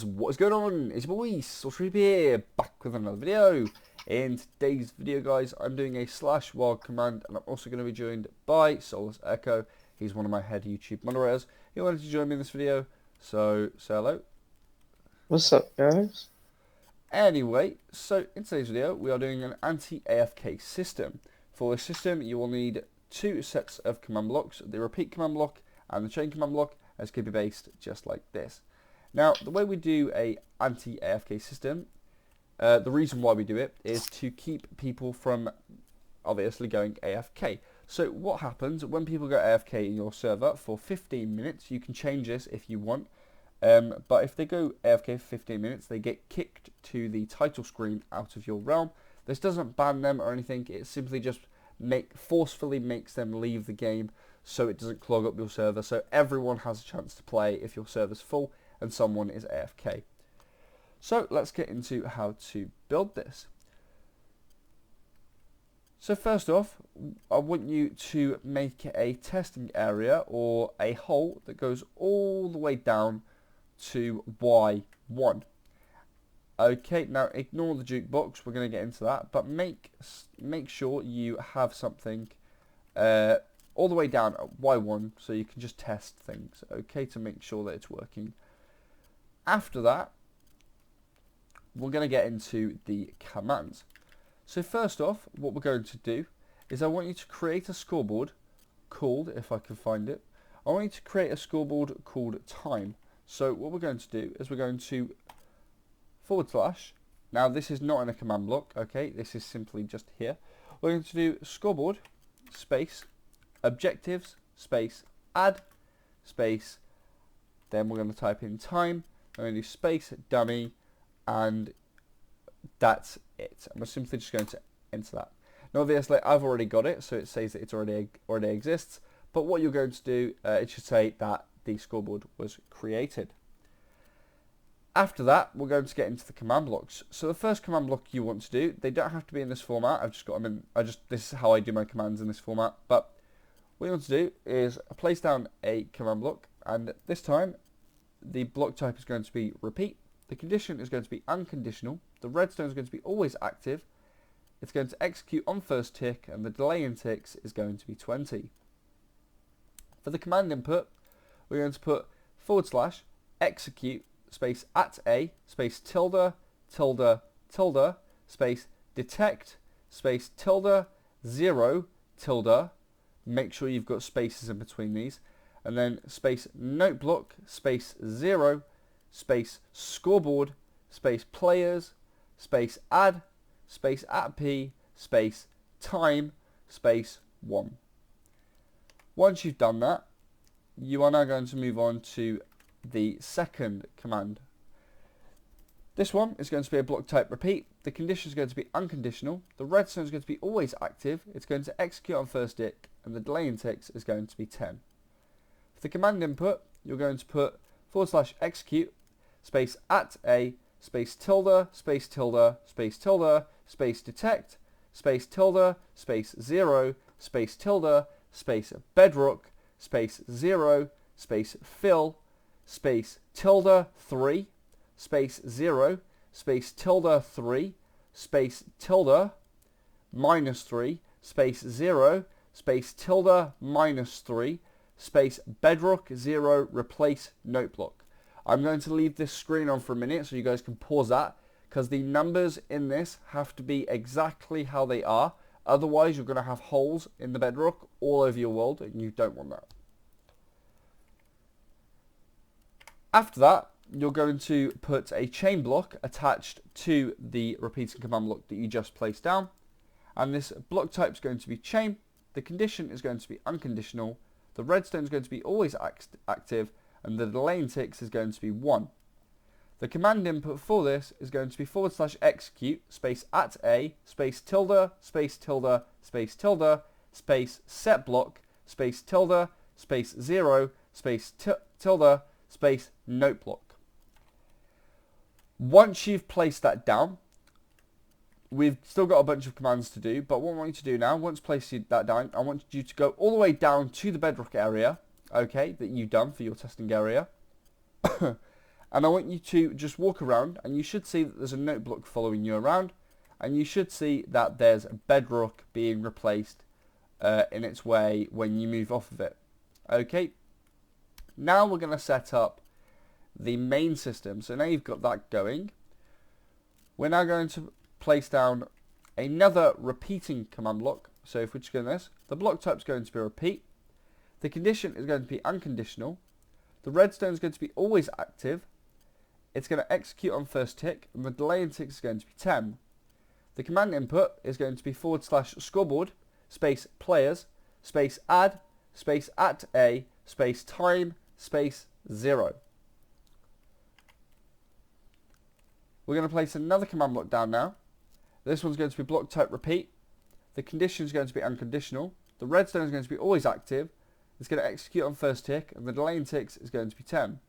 guys, what is going on? It's your boy Sorcery here, back with another video. In today's video, guys, I'm doing a /wild command, and I'm also going to be joined by Solus Echo. He's one of my head YouTube moderators. He wanted to join me in this video, so say hello. What's up, guys? Anyway, so in today's video, we are doing an anti-AFK system. For this system, you will need two sets of command blocks, the repeat command block and the chain command block, as can be based just like this. Now, the way we do a anti-AFK system, the reason why we do it is to keep people from obviously going AFK. So what happens when people go AFK in your server for 15 minutes, you can change this if you want, but if they go AFK for 15 minutes, they get kicked to the title screen out of your realm. This doesn't ban them or anything, it simply just forcefully makes them leave the game so it doesn't clog up your server, so everyone has a chance to play if your server's full and someone is AFK. So let's get into how to build this. So first off, I want you to make a testing area or a hole that goes all the way down to Y1. Okay, now ignore the jukebox, we're going to get into that, but make sure you have something all the way down at Y1 so you can just test things, okay, to make sure that it's working. After that, we're going to get into the commands. So first off, what we're going to do is I want you to create a scoreboard called, if I can find it, I want you to create a scoreboard called time. So what we're going to do is we're going to /, now this is not in a command block, okay, this is simply just here. We're going to do scoreboard space objectives space add space, then we're going to type in time, I'm going to do space dummy, and that's it. And we're simply just going to enter that. Now obviously I've already got it, so it says that it already exists, but what you're going to do, it should say that the scoreboard was created. After that, we're going to get into the command blocks. So the first command block you want to do, they don't have to be in this format. I've just got them in. This is how I do my commands in this format. But what you want to do is place down a command block, and this time the block type is going to be repeat. The condition is going to be unconditional. The redstone is going to be always active. It's going to execute on first tick, and the delay in ticks is going to be 20. For the command input, we're going to put / execute space @a space tilde tilde tilde space detect space tilde 0 tilde. Make sure you've got spaces in between these, and then space note block space 0 space scoreboard space players space add space @p space time space 1. Once you've done that, you are now going to move on to the second command. This one is going to be a block type repeat. The condition is going to be unconditional. The redstone is going to be always active. It's going to execute on first tick, and the delay in ticks is going to be 10. For the command input, you're going to put / execute space @a space tilde space tilde space tilde space detect space tilde space 0 space tilde space bedrock space 0 space fill space tilde 3 space 0 space tilde 3 space tilde -3 space 0 space tilde -3 space bedrock 0 replace note block. I'm going to leave this screen on for a minute so you guys can pause that, because the numbers in this have to be exactly how they are, otherwise you're going to have holes in the bedrock all over your world, and you don't want that. After that, you're going to put a chain block attached to the repeating command block that you just placed down, and this block type is going to be chain. The condition is going to be unconditional. The redstone is going to be always active, and the delay in ticks is going to be 1. The command input for this is going to be / execute space @a space tilde space tilde space tilde space set block space tilde space 0 space tilde space note block. Once you've placed that down, we've still got a bunch of commands to do, but what I want you to do now, once placed that down, I want you to go all the way down to the bedrock area, okay, that you've done for your testing area. And I want you to just walk around, and you should see that there's a note block following you around, and you should see that there's Bedrock being replaced in its way when you move off of it. Okay, now we're going to set up the main system. So now you've got that going. We're now going to place down another repeating command block. So if we just go in this, the block type is going to be repeat. The condition is going to be unconditional. The redstone is going to be always active. It's going to execute on first tick, and the delay in ticks is going to be 10. The command input is going to be / scoreboard, space players, space add, space at a, space time, space 0. We're going to place another command block down now. This one's going to be block type repeat. The condition is going to be unconditional. The redstone is going to be always active. It's going to execute on first tick, and the delay in ticks is going to be 10.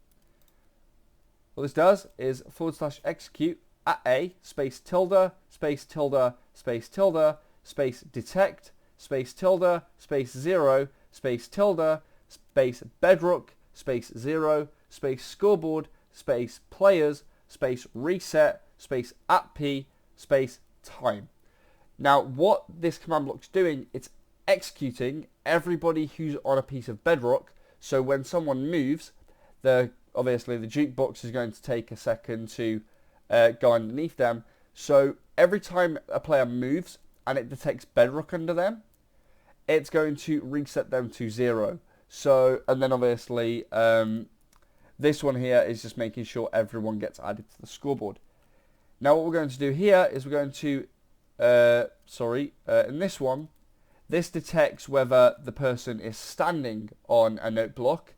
What this does is / execute at a, space tilde, space tilde, space tilde, space detect, space tilde, space 0, space tilde, space bedrock, space 0, space scoreboard, space players, space reset, space at p, space time. Now what this command block's doing, it's executing everybody who's on a piece of bedrock. So when someone moves, obviously the jukebox is going to take a second to go underneath them. So every time a player moves and it detects bedrock under them, it's going to reset them to 0. So, and then obviously this one here is just making sure everyone gets added to the scoreboard. Now what we're going to do here is we're going to, in this one, this detects whether the person is standing on a note block,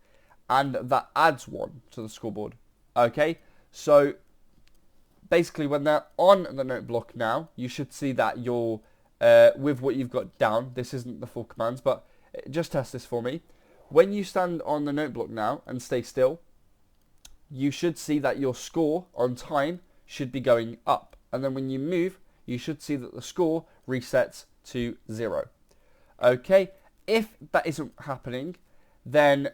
and that adds 1 to the scoreboard. Okay, so basically when they're on the note block now, you should see that you're, with what you've got down, this isn't the full commands, but just test this for me. When you stand on the note block now and stay still, you should see that your score on time should be going up. And then when you move, you should see that the score resets to 0. Okay, if that isn't happening, then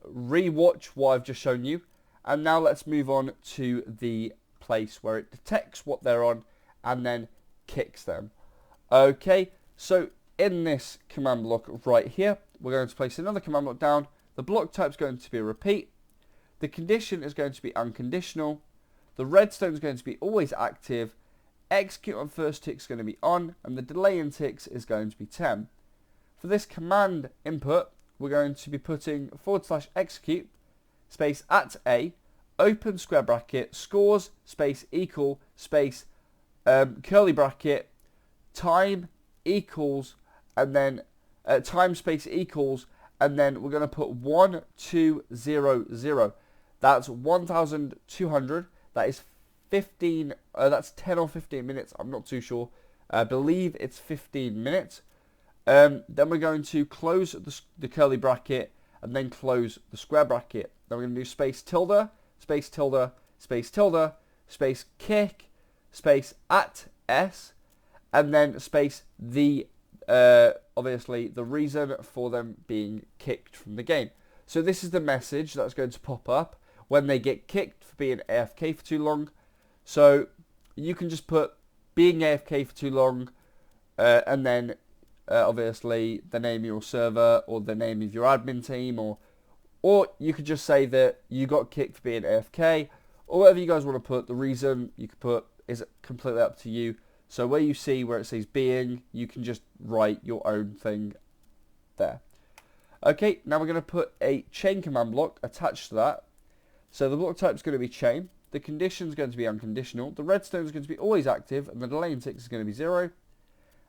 re-watch what I've just shown you. And now let's move on to the place where it detects what they're on and then kicks them. Okay, so in this command block right here, we're going to place another command block down. The block type is going to be a repeat. The condition is going to be unconditional. The redstone is going to be always active. Execute on first tick is going to be on, and the delay in ticks is going to be 10. For this command input, we're going to be putting / execute, space at a, open square bracket, scores, space equal, space curly bracket, time equals, and then time space equals, and then we're going to put 1200. That's 1200. That is 15. That's 10 or 15 minutes. I'm not too sure. I believe it's 15 minutes. Then we're going to close the curly bracket and then close the square bracket. Then we're going to do space tilde, space tilde, space tilde, space kick, space at s, and then space the obviously the reason for them being kicked from the game. So this is the message that's going to pop up when they get kicked for being AFK for too long. So you can just put being AFK for too long, and then obviously the name of your server or the name of your admin team, or you could just say that you got kicked for being AFK, or whatever you guys want to put. The reason you could put is completely up to you. So where you see where it says being, you can just write your own thing there. Okay, now we're going to put a chain command block attached to that. So the block type is going to be chain. The condition is going to be unconditional. The redstone is going to be always active, and the delay in ticks is going to be 0.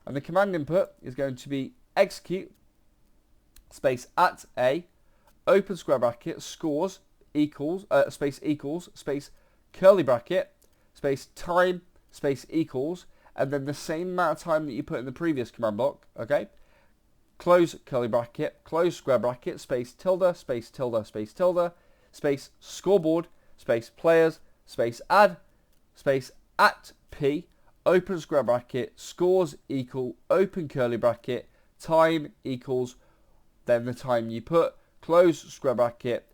And the command input is going to be execute, space at a, open square bracket, scores, equals, space equals, space curly bracket, space time, space equals, and then the same amount of time that you put in the previous command block, okay? Close curly bracket, close square bracket, space tilde, space tilde, space tilde, space scoreboard, space players, space add, space at p, open square bracket, scores equal, open curly bracket, time equals, then the time you put, close square bracket,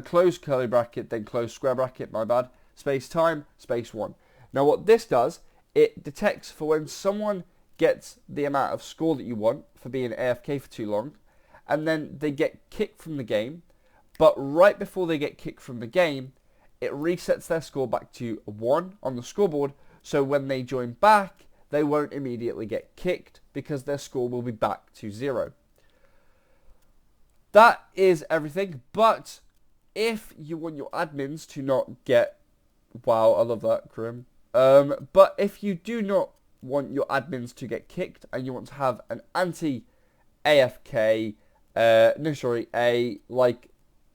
close curly bracket, then close square bracket, my bad, space time, space 1. Now what this does, it detects for when someone gets the amount of score that you want for being AFK for too long, and then they get kicked from the game, but right before they get kicked from the game, it resets their score back to 1 on the scoreboard, so when they join back, they won't immediately get kicked because their score will be back to 0. That is everything, but if you want your admins to not get... Wow, I love that, Grim. But if you do not want your admins to get kicked and you want to have an anti-AFK,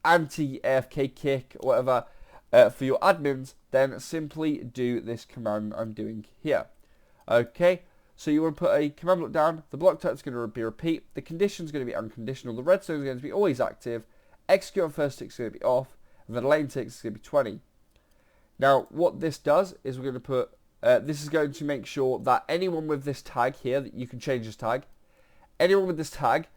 anti-AFK kick or whatever for your admins, then simply do this command I'm doing here. Okay, so you want to put a command block down, the block type is going to be repeat, the condition is going to be unconditional, the redstone is going to be always active, execute on first tick is going to be off, and the lane tick is going to be 20. Now, what this does is we're going to put, this is going to make sure that anyone with this tag here, that you can change this tag, anyone with this tag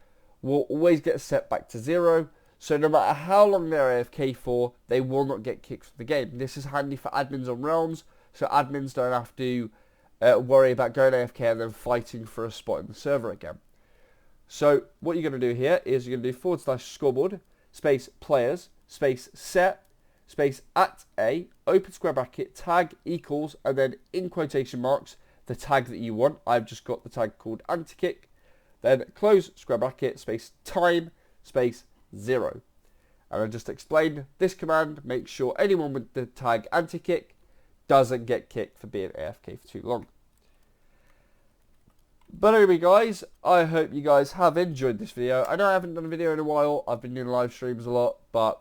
will always get set back to 0, so no matter how long they're AFK for, they will not get kicked from the game. This is handy for admins on realms, so admins don't have to worry about going AFK and then fighting for a spot in the server again. So what you're going to do here is you're going to do /scoreboard, space players, space set, space at a, open square bracket, tag equals, and then in quotation marks, the tag that you want. I've just got the tag called anti-kick. Then close square bracket, space time, space 0. And I just explained this command makes sure anyone with the tag anti-kick doesn't get kicked for being AFK for too long. But anyway guys, I hope you guys have enjoyed this video. I know I haven't done a video in a while, I've been doing live streams a lot, but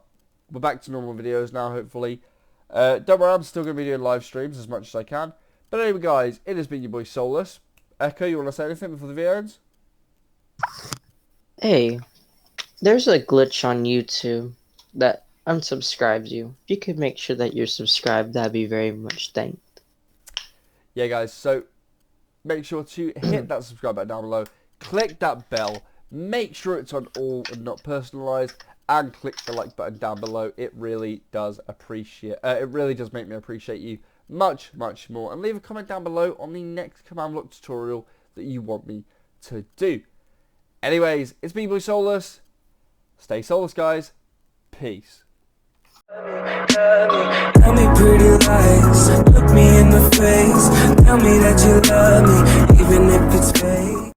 we're back to normal videos now hopefully. Don't worry, I'm still going to be doing live streams as much as I can. But anyway guys, it has been your boy Soulless. Echo, you want to say anything before the video ends? Hey, there's a glitch on YouTube that unsubscribes you. If you could make sure that you're subscribed, that'd be very much thanked. Yeah guys, so make sure to hit that subscribe button down below, click that bell, make sure it's on all and not personalized, and click the like button down below. It really does make me appreciate you much more. And leave a comment down below on the next command block tutorial that you want me to do. Anyways, it's me, boy Soulless. Stay soulless, guys. Peace. Tell me pretty lies, look me in the face, tell me that you love me, even if it's fake.